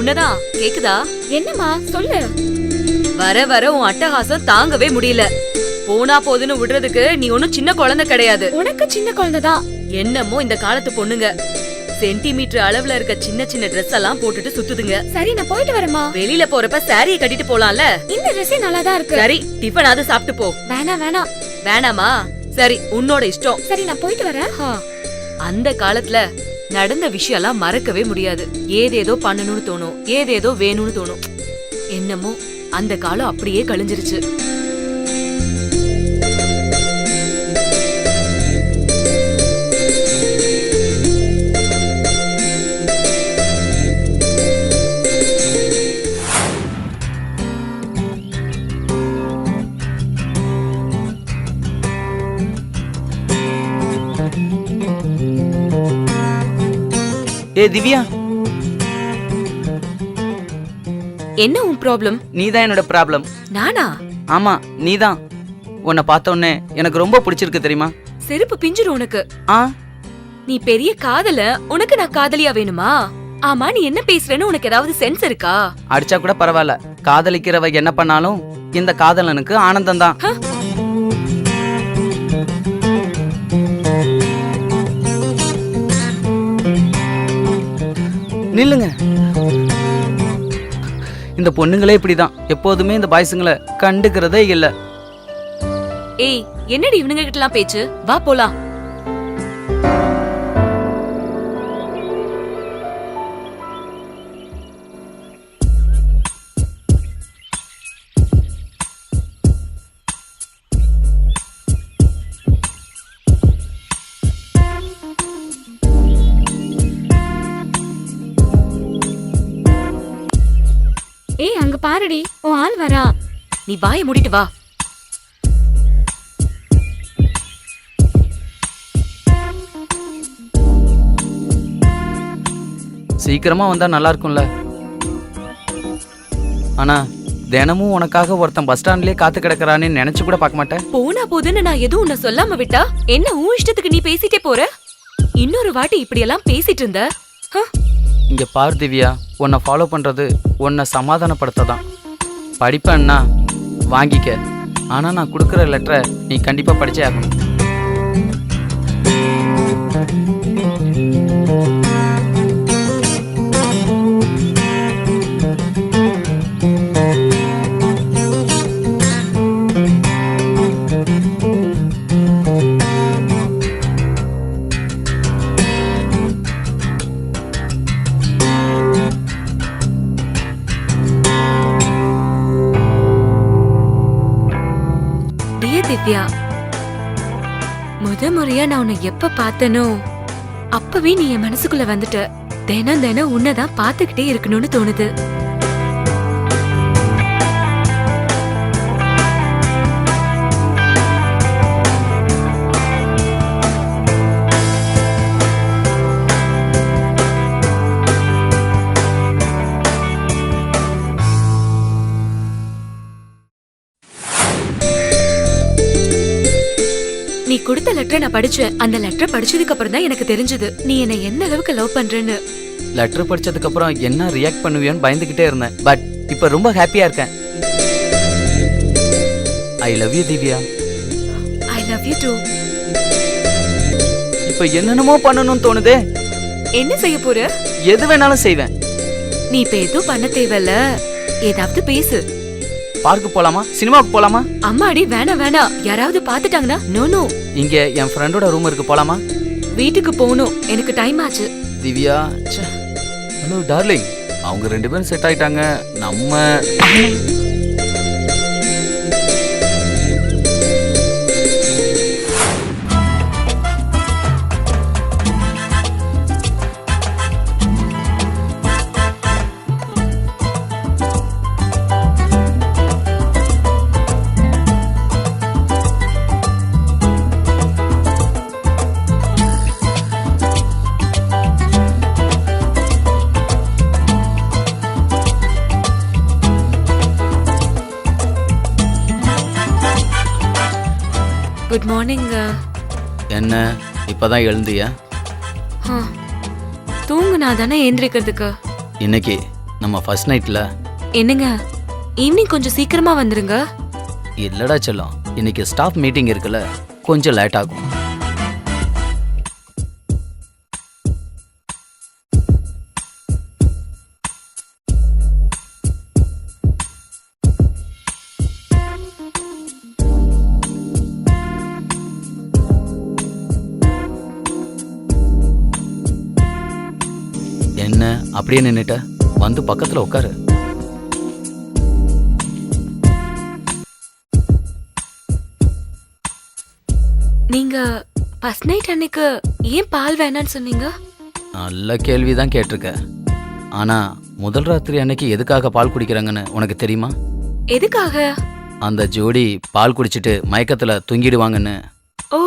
உன்னதான் கேக்குதா? என்னம்மா சொல்லு. வர வர உன் அட்டகாசம் தாங்கவே முடியல. போனா போதுன்னு விடுறதுக்கு நீ ஒன்னும் சின்ன குழந்தை கிடையாது. உனக்கு சின்ன குழந்தைதான். என்னமோ இந்த காலத்து பொண்ணுங்க சென்டிமீட்டர் அளவுல இருக்க சின்ன சின்ன ட்ரெஸ் எல்லாம் போட்டுட்டு சுத்துதுங்க. சரி நான் போயிட்டு வரேம்மா. வெளியில போறப்ப சாரியை கட்டிட்டு போலாம்ல. இந்த ட்ரெஸ்ஸே நல்லாதான் இருக்கு. சரி டிஃபனாவது சாப்பிட்டு போ. வேணாம். வேணாமா? சரி உன்னோட இஷ்டம். சரி நான் போயிட்டு வரேன். அந்த காலத்துல நடந்த விஷயம் எல்லாம் மறக்கவே முடியாது. ஏதேதோ பண்ணணும்னு தோணும், ஏதேதோ வேணும்னு தோணும். என்னமோ அந்த காலம் அப்படியே கழிஞ்சிருச்சு. ஏ திவ்யா, என்ன உன் ப்ராப்ளம்? நீதான் என்னோட ப்ராப்ளம். நானா? ஆமா நீதான். உன்னை பார்த்த உடனே எனக்கு ரொம்ப பிடிச்சிருக்கு தெரியுமா? செருப்பு பிஞ்சிரும் உனக்கு. ஆ, நீ பெரிய காதல, உனக்கு நான் காதலியா வேணுமா? ஆமா நீ என்ன பேசுறேன்னு உனக்கு ஏதாவது சென்ஸ் இருக்கா? அடிச்சா கூட பரவாயில்ல, காதலிக்கிறவ என்ன பண்ணாலும் இந்த காதலனுக்கு ஆனந்தம் தான். நில்லுங்க. இந்த பொண்ணுங்களே இப்படிதான், எப்போதுமே இந்த பாய்ஸுங்களை கண்டுக்கிறதே இல்ல. ஏய் என்னடி இவனுங்க கிட்ட எல்லாம் பேச்சு? வா போலாம். ஏய் அங்க பாருடி, உன் ஆள் வரா. நீ வாயை மூடிட்டு வா. சீக்கிரமா வந்தா நல்லா இருக்கும்ல. ஆனா தினமும் உனக்காக ஒருத்தன் பஸ் ஸ்டாண்ட்லயே காத்து கிடக்குறான்னு நினைச்சு கூட பார்க்க மாட்டேன். போனா போதுன்னு நான் எதுவும் உன்னை சொல்லாம விட்டா என்ன உன் இஷ்டத்துக்கு நீ பேசிட்டே போற? இன்னொரு வாட்டி இப்படி எல்லாம் பேசிட்டு இருந்த. இங்க பாரு திவ்யா, உன்னை ஃபாலோ பண்றது உன்னை சமாதானப்படுத்ததான். படிப்பேன்னா வாங்கிக்க, ஆனா நான் கொடுக்குற லெட்டரை நீ கண்டிப்பா படிச்சே ஆகணும். திவ்யா, முறையா நான் உன்னை எப்ப பார்த்தனோ அப்பவே நீ என் மனசுக்குள்ள வந்துட்ட. தினம் தினம் உன்னதான் பாத்துக்கிட்டே இருக்கணும்னு தோணுது. நீ கொடுத்த லெட்டரை நான் படிச்சேன். அந்த லெட்டரை படிச்சதுக்கு அப்புறம் தான் எனக்கு தெரிஞ்சது நீ என்ன எந்த அளவுக்கு லவ் பண்றேன்னு. லெட்டர் படிச்சதுக்கு அப்புறம் என்ன ரியாக்ட் பண்ணுவியோன்னு பயந்துகிட்டே இருந்தேன். பட் இப்ப ரொம்ப ஹாப்பியா இருக்கேன். I love you Divya. I love you too. இப்ப என்னென்னமோ பண்ணணும்னு தோணுதே. என்ன செய்ய போற? எது வேணாலும் செய்வேன். நீ இப்ப எதுவும் பண்ண தேவையில்ல, ஏதாவது பேசு. பார்க்கு போலாமா? சினிமாவுக்கு போலாமா? அம்மாடி வேணாம், யாராவது பாத்துட்டாங்கன்னா. No no. இங்க என் ஃப்ரெண்டோட ரூம் இருக்கு, போலாமா? வீட்டுக்கு போகணும், எனக்கு டைம் ஆச்சு. Divya, hello darling. அவங்க 2 பேரும் செட் ஆயிட்டாங்க. நம்ம குட் மார்னிங். என்ன இப்பதான் எழுந்தியா? தூங்குனா தானே ஏந்திரிக்கிறதுக்கு. இன்னைக்கு நம்ம ஃபர்ஸ்ட் நைட்ல. என்னங்க ஈவினிங் கொஞ்சம் சீக்கிரமா வந்துருங்க. இல்லடா செல்லம், இன்னைக்கு ஸ்டாஃப் மீட்டிங் இருக்குல்ல, கொஞ்சம் லேட் ஆகும். என்ன அப்படியே நின்னுட்ட? வந்து பக்கத்துல உட்காரு. நீங்க ஃபர்ஸ்ட் நைட் அன்னைக்கு ஏன் பால் வேணான்னு சொன்னீங்க? நல்ல கேள்விதான் கேட்டிருக்க. ஆனா முதல் ராத்திரி அன்னைக்கு எதுக்காக பால் குடிக்கிறாங்கன்னு உனக்கு தெரியுமா? எதுக்காக? அந்த ஜோடி பால் குடிச்சிட்டு மயக்கத்துல தூங்கிடுவாங்கன்னு. ஓ,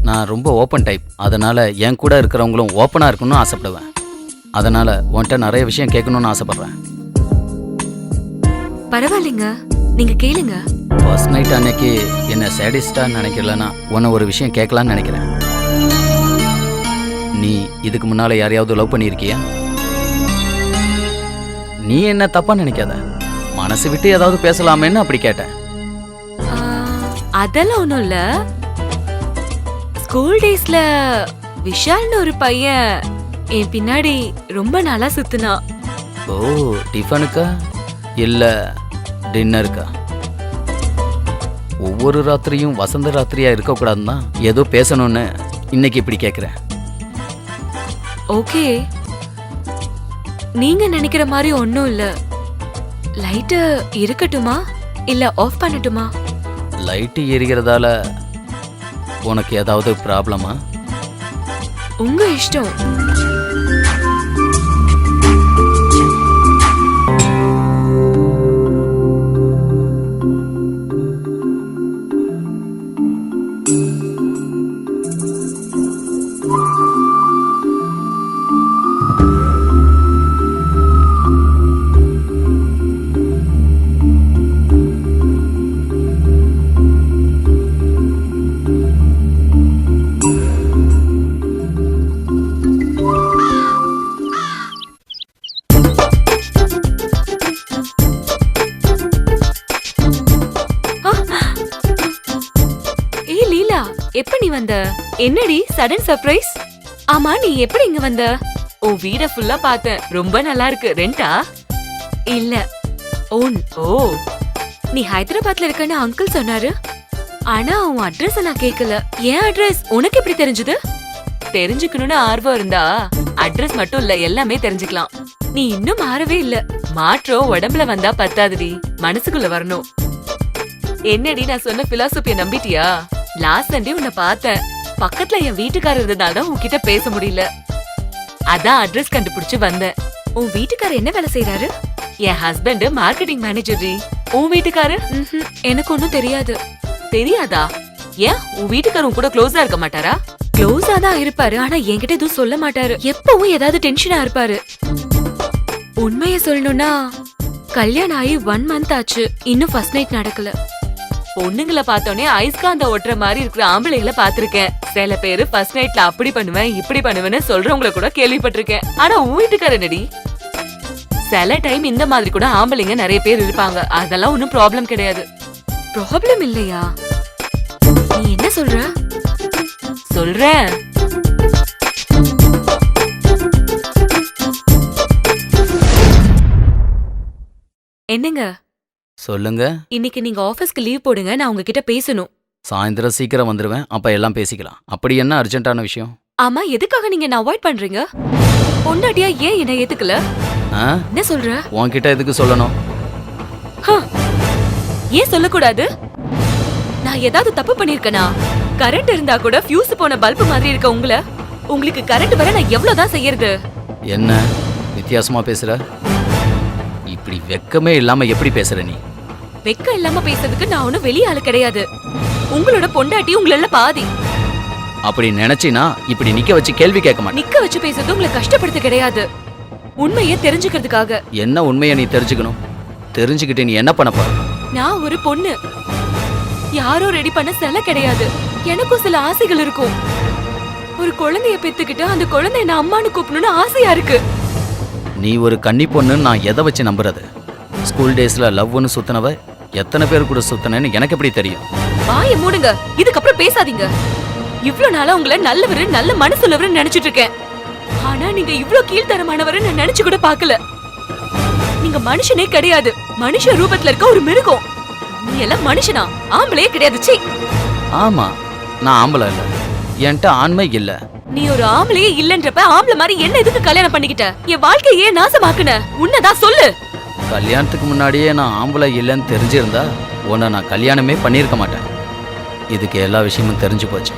நான் ரொம்ப ஓப்பன் டைப், அதனால என் கூட இருக்கிறவங்களும் ஓப்பனா இருக்கணும்னு ஆசைப்படுவேன். அதனால உன்கிட்ட நிறைய விஷயம் கேட்கணும்னு ஆசைப்படுறேன். பரவாயில்லைங்க, நீங்க கேளுங்க. ஃபர்ஸ்ட் நைட் அன்னைக்கு என்ன சேடிஸ்டான்னு நினைக்கலன்னா உன்னை ஒரு விஷயம் கேட்கலான்னு நினைக்கிறேன். நீ இதுக்கு முன்னால யாரையாவது லவ் பண்ணியிருக்கியா? நீ என்ன தப்பா நினைக்காத, மனசு விட்டு ஏதாவது பேசலாமேன்னு அப்படி கேட்டேன். ஆ, அதெல்லாம் ஒண்ணும் இல்ல. ஸ்கூல் டேஸ்ல விஷால்னு ஒரு பையன் என் பின்னாடி ரொம்ப நாளா சுத்துனா. ஓ, டிஃபனுக்கா இல்ல டின்னருக்கா? ஒவ்வொரு ராத்திரியும் வசந்த ராத்திரியா இருக்கக்கூடாதுன்னு தான் ஏதோ பேசணும்னு இன்னைக்கு இப்படி கேட்குறேன். ஓகே, நீங்க நினைக்கிற மாதிரி ஒண்ணும் இல்ல. லைட் இருக்கட்டுமா இல்ல ஆஃப் பண்ணட்டுமா? லைட்டு எரிகிறதால உனக்கு ஏதாவது ப்ராப்ளமா? உங்க இஷ்டம். எப்ப நீ வந்த? என்னடி சடன் சர்ப்ரைஸ்? ஆமா, நீ எப்படி இங்க வந்த? ஓ, வீட ஃபுல்லா பார்த்தேன், ரொம்ப நல்லா இருக்கு. ரெண்டா? இல்ல, ஓன். ஓ, நீ ஹைதராபாத்ல இருக்கன்னு அங்கிள் சொன்னாரு. ஆனா உன் அட்ரஸ் நான் கேட்கல. ஏன் அட்ரஸ் உனக்கு எப்படி தெரிஞ்சது? தெரிஞ்சுக்கணும்னு ஆர்வம் இருந்தா அட்ரஸ் மட்டும் இல்ல, எல்லாமே தெரிஞ்சுக்கலாம். நீ இன்னும் மாறவே இல்ல. மாற்றம் உடம்புல வந்தா பத்தாதுடி, மனசுக்குள்ள வரணும். என்னடி நான் சொன்ன பிலாசபிய நம்பிட்டியா? லாஸ்ட் சண்டே உன்னை பார்த்தேன், பக்கத்துல என் வீட்டுக்காரர் இருந்ததால்தான் உன்கிட்ட பேச முடியல. அதான் அட்ரஸ் கண்டுபிடிச்சு வந்தேன். உன் வீட்டுக்காரர் என்ன வேலை செய்யறாரு? என் ஹஸ்பண்ட் மார்க்கெட்டிங் மேனேஜர். உன் வீட்டுக்காரு? எனக்கு ஒன்னும் தெரியாது. தெரியாதா? ஏன் உன் வீட்டுக்காரர் கூட க்ளோஸா இருக்க மாட்டாரா? க்ளோஸா தான் இருப்பாரு, ஆனா என்கிட்ட எதுவும் சொல்ல மாட்டாரு. எப்பவும் ஏதாவது டென்ஷனா இருப்பாரு. உண்மைய சொல்லணும்னா கல்யாணம் ஆகி 1 month ஆச்சு, இன்னும் ஃபர்ஸ்ட் நைட் நடக்கல. பொண்ணுங்களை பார்த்தோன்னே ஐஸ்காந்த ஒட்டுற மாதிரி இருக்கிற ஆம்பளைங்களை பாத்திருக்கேன். சில பேரு ஃபர்ஸ்ட் நைட்ல அப்படி பண்ணுவேன் இப்படி பண்ணுவேன்னு சொல்றவங்கள கூட கேள்விப்பட்டிருக்கேன். ஆனா உன் வீட்டுக்கார என்னடி? சில டைம் இந்த மாதிரி கூட ஆம்பளைங்க நிறைய பேர் இருப்பாங்க, அதெல்லாம் ஒன்னும் ப்ராப்ளம் கிடையாது. ப்ராப்ளம் இல்லையா? நீ என்ன சொல்ற? சொல்றேன். என்னங்க? சொல்லுங்க. இன்னைக்கு நீங்க ஆபீஸ்க்கு லீவ் போடுங்க, நான் உங்ககிட்ட பேசணும். சாயந்தரம் சீக்கிரம் வந்துடுவேன், அப்ப எல்லாம் பேசிக்கலாம். அப்படி என்ன அர்ஜென்ட்டான விஷயம்? ஆமா, எதுக்காக நீங்க என்ன அவாய்ட் பண்றீங்க? பொண்டாட்டியா ஏன் என்ன ஏத்துக்கல? என்ன சொல்ற? உன்கிட்ட எதுக்கு சொல்லணும்? ஏன் சொல்லக்கூடாது? நான் ஏதாவது தப்பு பண்ணிருக்கனா? கரண்ட் இருந்தா கூட ஃபியூஸ் போன பல்ப் மாதிரி இருக்க உங்களுக்கு கரண்ட் வர நான் எவ்வளவுதான் செய்யறது? என்ன வித்தியாசமா பேசுற? இப்படி வெக்கமே இல்லாம எப்படி பேசுற நீ? வெக்க இல்லாம பேசுறதுக்கு நான் ஒன்னும் வெளிய ஆளு கிடையாது. உங்களோட பொண்டாட்டி உங்கள பாதி. அப்படி நினைச்சினா இப்படி நிக்க வச்சு கேள்வி கேட்க மாட்டேன். நிக்க வச்சு பேசுறது உங்களை கஷ்டப்படுத்த கிடையாது, உண்மையை தெரிஞ்சுக்கிறதுக்காக. என்ன உண்மையை நீ தெரிஞ்சுக்கணும்? தெரிஞ்சுக்கிட்டு நீ என்ன பண்ண போற? நான் ஒரு பொண்ணு, யாரோ ரெடி பண்ண சிலை கிடையாது. எனக்கும் சில ஆசைகள் இருக்கும். ஒரு குழந்தைய பெத்துக்கிட்டு அந்த குழந்தைய நான் அம்மானு கூப்பிடணும்னு ஆசையா இருக்கு. நீ ஒரு கன்னி பொண்ணுன்னு நான் எதை வச்சு நம்புறது? ஸ்கூல் டேஸ்ல லவ்னு சுத்தினவ எத்தனை பேர் கூட சுத்தினேன்னு எனக்கு எப்படி தெரியும்? வாயை மூடுங்க. இதுக்கப்புறம் பேசாதீங்க. இவ்ளோ நாளா உங்களை நல்லவரு, நல்ல மனசுள்ளவருன்னு நினைச்சிட்டு இருக்கேன். ஆனா நீங்க இவ்ளோ கீழ்த்தரமானவரு நான் நினைச்சு கூட பார்க்கல. நீங்க மனுஷனே கிடையாது. மனுஷ ரூபத்துல இருக்க ஒரு மிருகம். நீ எல்லாம் மனுஷனா? ஆம்பளையே கிடையாது. சீ. ஆமா, நான் ஆம்பளை இல்ல, என்கிட்ட ஆண்மை இல்ல. நீ ஒரு ஆம்பளையே இல்லன்றப்ப ஆம்பளை மாதிரி என்ன எதுக்கு கல்யாணம் பண்ணிக்கிட்ட? என் வாழ்க்கையை ஏன் நாசமாக்குன? உன்னதான் சொல்லு. கல்யாணத்துக்கு முன்னாடியே நான் ஆம்பளை இல்லைன்னு தெரிஞ்சிருந்தா உன்னை நான் கல்யாணமே பண்ணியிருக்க மாட்டேன். இதுக்கு எல்லா விஷயமும் தெரிஞ்சு போச்சு.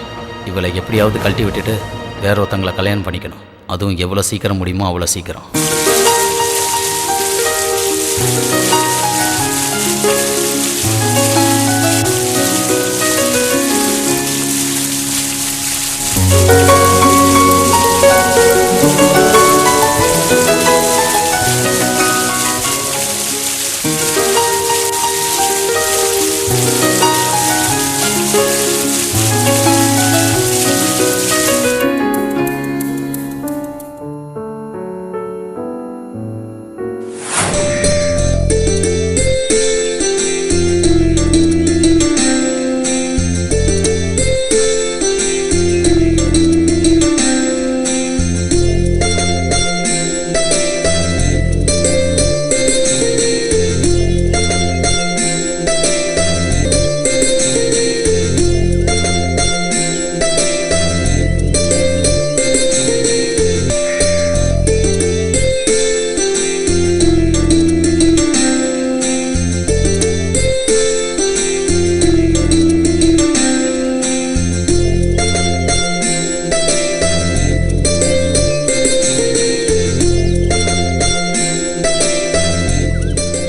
இவளை எப்படியாவது கழட்டி விட்டுட்டு வேற ஒருத்தங்களை கல்யாணம் பண்ணிக்கணும். அதுவும் எவ்வளோ சீக்கிரம் முடியுமோ அவ்வளோ சீக்கிரம்.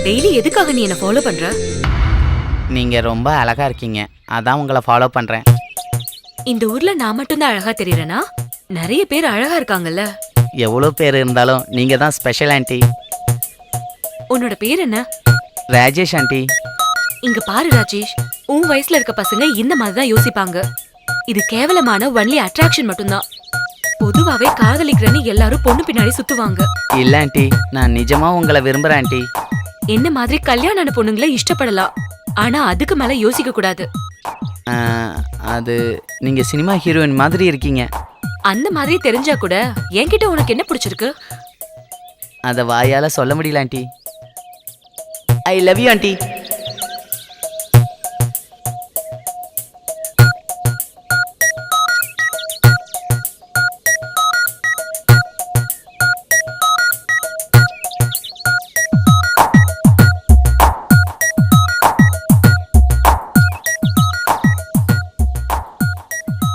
டெய்லி எதுக்காக நீ என்ன ஃபாலோ பண்ற? நீங்கள் ரொம்ப அழகா இருக்கீங்க, அதான் உங்களை ஃபாலோ பண்ணுறேன். இந்த ஊர்ல நான் மட்டும்தான் அழகா தெரியறேனா? நிறைய பேர் அழகா இருக்காங்கல்ல. எவ்வளோ பேர் இருந்தாலும் நீங்கள் தான் ஸ்பெஷல் ஆண்டி. உன்னோட பேர் என்ன? ராஜேஷ் ஆண்டி. இங்க பாரு ராஜேஷ், உன் வயசுல இருக்க பசங்க இந்த மாதிரி தான் யோசிப்பாங்க. இது கேவலமான ஒன்லி அட்ராக்ஷன் மட்டும்தான். பொதுவாவே காதலிக்கிறேன்னு எல்லாரும் பொண்ணு பின்னாடி சுத்துவாங்க. இல்லை ஆண்டி, நான் நிஜமா உங்களை விரும்புகிறேன் ஆண்டி. என்ன மாதிரி கல்யாணான பொண்ணுங்களை இஷ்டப்படலாம், ஆனா அதுக்கு மேல யோசிக்க கூடாது. அது நீங்கள் சினிமா ஹீரோயின் மாதிரி இருக்கீங்க. அந்த மாதிரி தெரிஞ்சா கூட என்கிட்ட உனக்கு என்ன பிடிச்சிருக்கு? அதை வாயால் சொல்ல முடியல aunty. I love you aunty.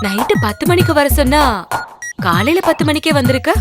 Night 10 மணிக்கு வர சொன்னா காலையில 10 மணிக்கே வந்திருக்க.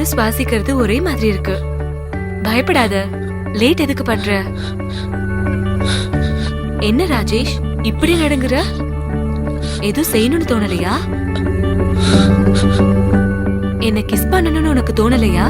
சுவாசிக்கிறது ஒரே மாதிரி இருக்கு. பயப்படாத. லேட் எதுக்கு பண்ற? என்ன ராஜேஷ் இப்படி நடுங்குற? எதுவும் செய்யணும்னு தோணலையா? என்ன கிஸ் பண்ணணும்னு உனக்கு தோணலையா?